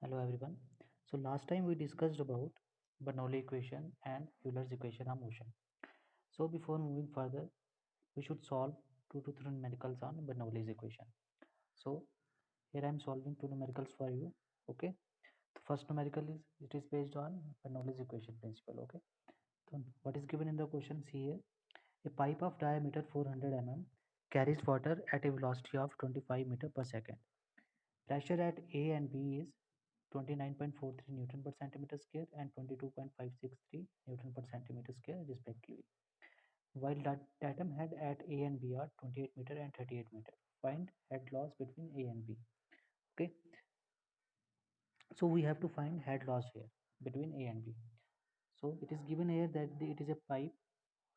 Hello everyone. So last time we discussed about Bernoulli equation and Euler's equation of motion. So before moving further, we should solve two to three numericals on Bernoulli's equation. So here I am solving two numericals for you. Okay. The first numerical is based on Bernoulli's equation principle. Okay. So what is given in the question? See here. A pipe of diameter 400 mm carries water at a velocity of 25 meter per second. Pressure at A and B is 29.43 Newton per centimeter square and 22.563 Newton per centimeter square respectively. While that datum head at A and B are 28 meter and 38 meter. Find head loss between A and B. Okay, so we have to find head loss here between A and B. So it is given here that it is a pipe.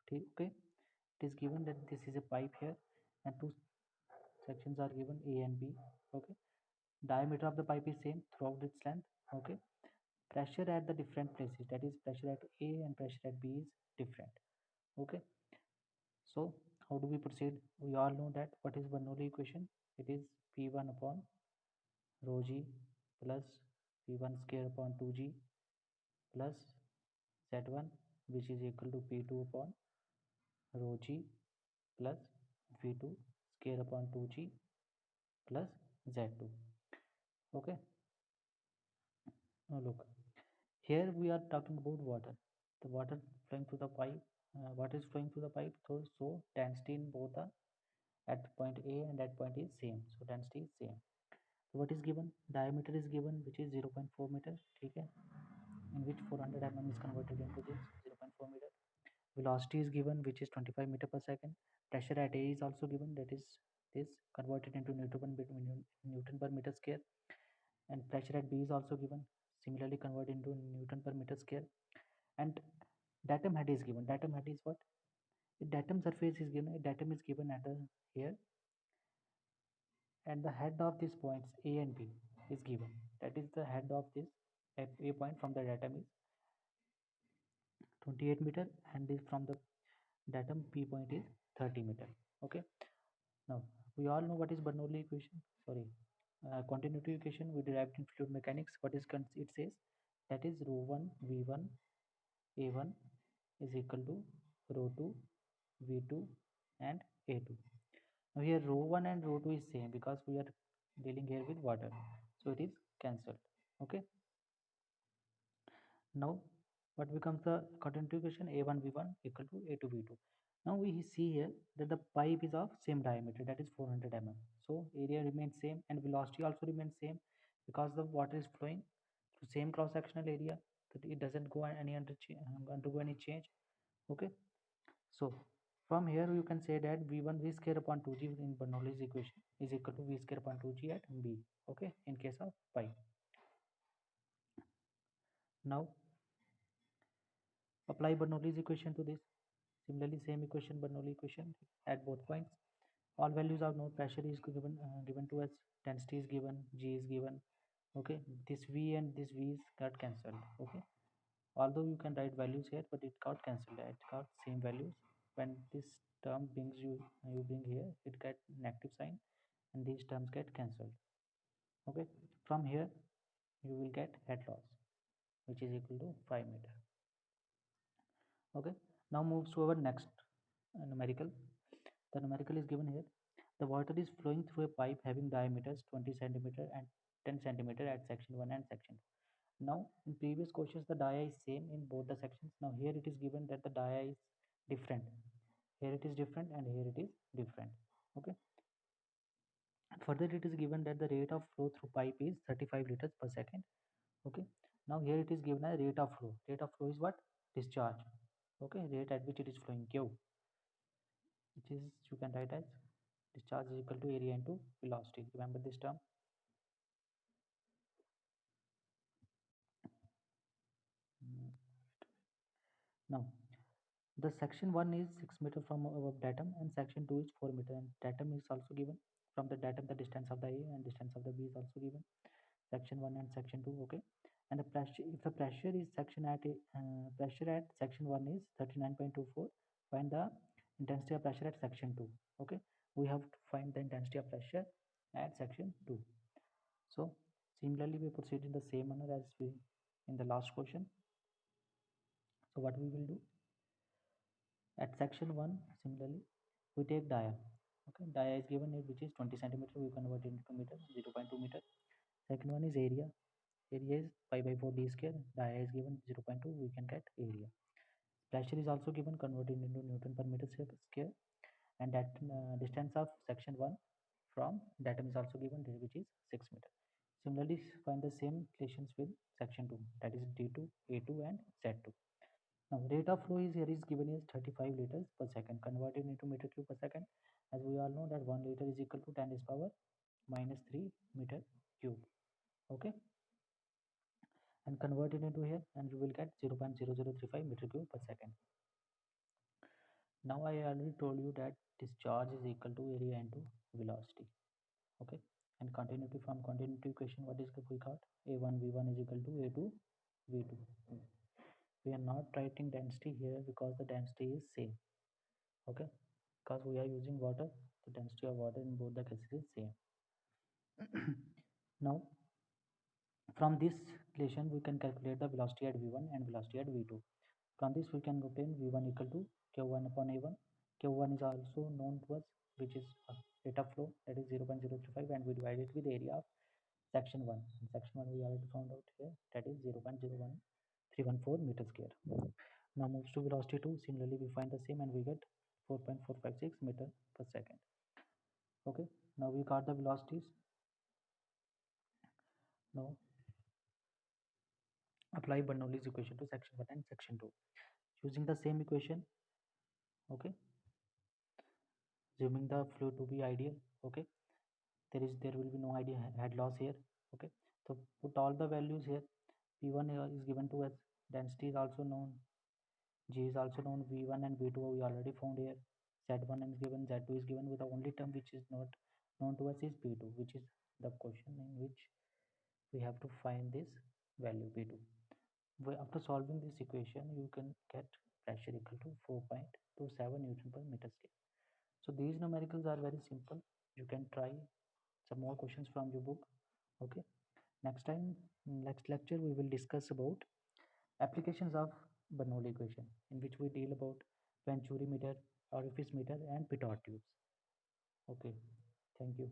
Okay, it is given that this is a pipe here, and two sections are given A and B. Okay, diameter of the pipe is same throughout its length. Okay, pressure at the different places, that is pressure at A and pressure at B is different. Okay, so how do we proceed? We all know that what is Bernoulli equation. It is P1 upon rho g plus P1 square upon 2g plus Z1, which is equal to P2 upon rho g plus V2 square upon 2g plus Z2. Okay, now look, here we are talking about water. The water flowing through the pipe. What is flowing through the pipe? So density in both the at point A and at point is same. So density is same. So what is given? Diameter is given, which is 0.4 meter. Okay, in which 400 mm is converted into this 0.4 meter. Velocity is given, which is 25 meter per second. Pressure at A is also given, that is converted into Newton per meter square. And pressure at B is also given, similarly converted into Newton per meter square. And datum head is given. Datum head is what? The datum surface is given. Datum is given at the here, and the head of these points A and B is given. That is the head of this A point from the datum is 28 meter, and this from the datum P point is 30 meter. Okay. Now we all know what is Bernoulli equation. Sorry, continuity equation we derived in fluid mechanics. What is it says? That is rho 1 V1 A1 is equal to rho 2 V2 and A2. Now here rho 1 and rho 2 is same because we are dealing here with water. So it is cancelled. Okay. Now what becomes the continuity equation? A1 V1 equal to A2 V2. Now we see here that the pipe is of same diameter, that is 400 mm. So area remains same and velocity also remains same because the water is flowing to same cross sectional area, that it doesn't go any undergo any change. Okay. So from here you can say that V1 V square upon 2g in Bernoulli's equation is equal to V square upon 2g at B. Okay, in case of pi. Now apply Bernoulli's equation to this. Similarly, same equation, Bernoulli equation at both points. All values are known. Pressure is given to us. Density is given. G is given. Okay, this V and this V is got cancelled. Okay, although you can write values here, but it got cancelled. It got same values. When this term brings you bring here, it get negative sign, and these terms get cancelled. Okay, from here you will get head loss, which is equal to 5 meter. Okay, now moves to our next numerical. The numerical is given here. The water is flowing through a pipe having diameters 20 centimeter and 10 centimeter at section 1 and section 2. Now in previous questions the dia is same in both the sections. Now here it is given that the dia is different. Here it is different and here it is different. Okay. Further it is given that the rate of flow through pipe is 35 liters per second. Okay. Now here it is given a rate of flow. Rate of flow is what? Discharge. Okay. Rate at which it is flowing, Q, which is you can write as discharge is equal to area into velocity. Remember this term. Mm. Now the section 1 is 6 meter from our datum and section 2 is 4 meter, and datum is also given. From the datum the distance of the A and distance of the B is also given. Section 1 and section 2. Okay. And the pressure, if the pressure is pressure at section 1 is 39.24, find the intensity of pressure at section 2. Okay, we have to find the intensity of pressure at section 2. So Similarly, we proceed in the same manner as we in the last question. So what we will do at section 1, similarly, we take dia. Okay, dia is given here, which is 20 centimeter. We convert it into meter, 0.2 meter. Second one is area. Area is pi by 4 d square. Dia is given 0.2. We can get area. Pressure is also given, converted into Newton per meter square. And that distance of section 1 from datum is also given, which is 6 meter. Similarly, find the same relations with section 2, that is D2, A2 and Z2. Now, rate of flow is here is given as 35 liters per second, converted into meter cube per second. As we all know that 1 liter is equal to 10 is power minus 3 meter cube. Okay, and convert it into here, and you will get 0.0035 meter cube per second. Now I already told you that this charge is equal to area into velocity. Okay, and continuity, from continuity equation, what is we got? A1 V1 is equal to A2 V2. We are not writing density here because the density is same. Okay, because we are using water, the density of water in both the cases is same. Now, from this relation, we can calculate the velocity at V1 and velocity at V2. From this, we can obtain V1 equal to Q1 upon A1. Q1 is also known to us, which is rate of flow, that is 0.035, and we divide it with the area of section 1. In section 1, we already found out here, that is 0.01314 meter square. Now moves to velocity 2. Similarly, we find the same and we get 4.456 meter per second. Okay, now we got the velocities. Now apply Bernoulli's equation to section 1 and section 2. Using the same equation, okay, assuming the flow to be ideal, okay, there will be no idea head loss here. Okay, so put all the values here. P1 is given to us, density is also known, G is also known, V1 and V2 we already found here, Z1 is given, Z2 is given, with the only term which is not known to us is P2, which is the question in which we have to find this value P2. After solving this equation, you can get pressure equal to 4.27 Newton per meter square. So these numericals are very simple. You can try some more questions from your book. Okay. Next time, next lecture, we will discuss about applications of Bernoulli equation, in which we deal about Venturi meter, orifice meter, and pitot tubes. Okay. Thank you.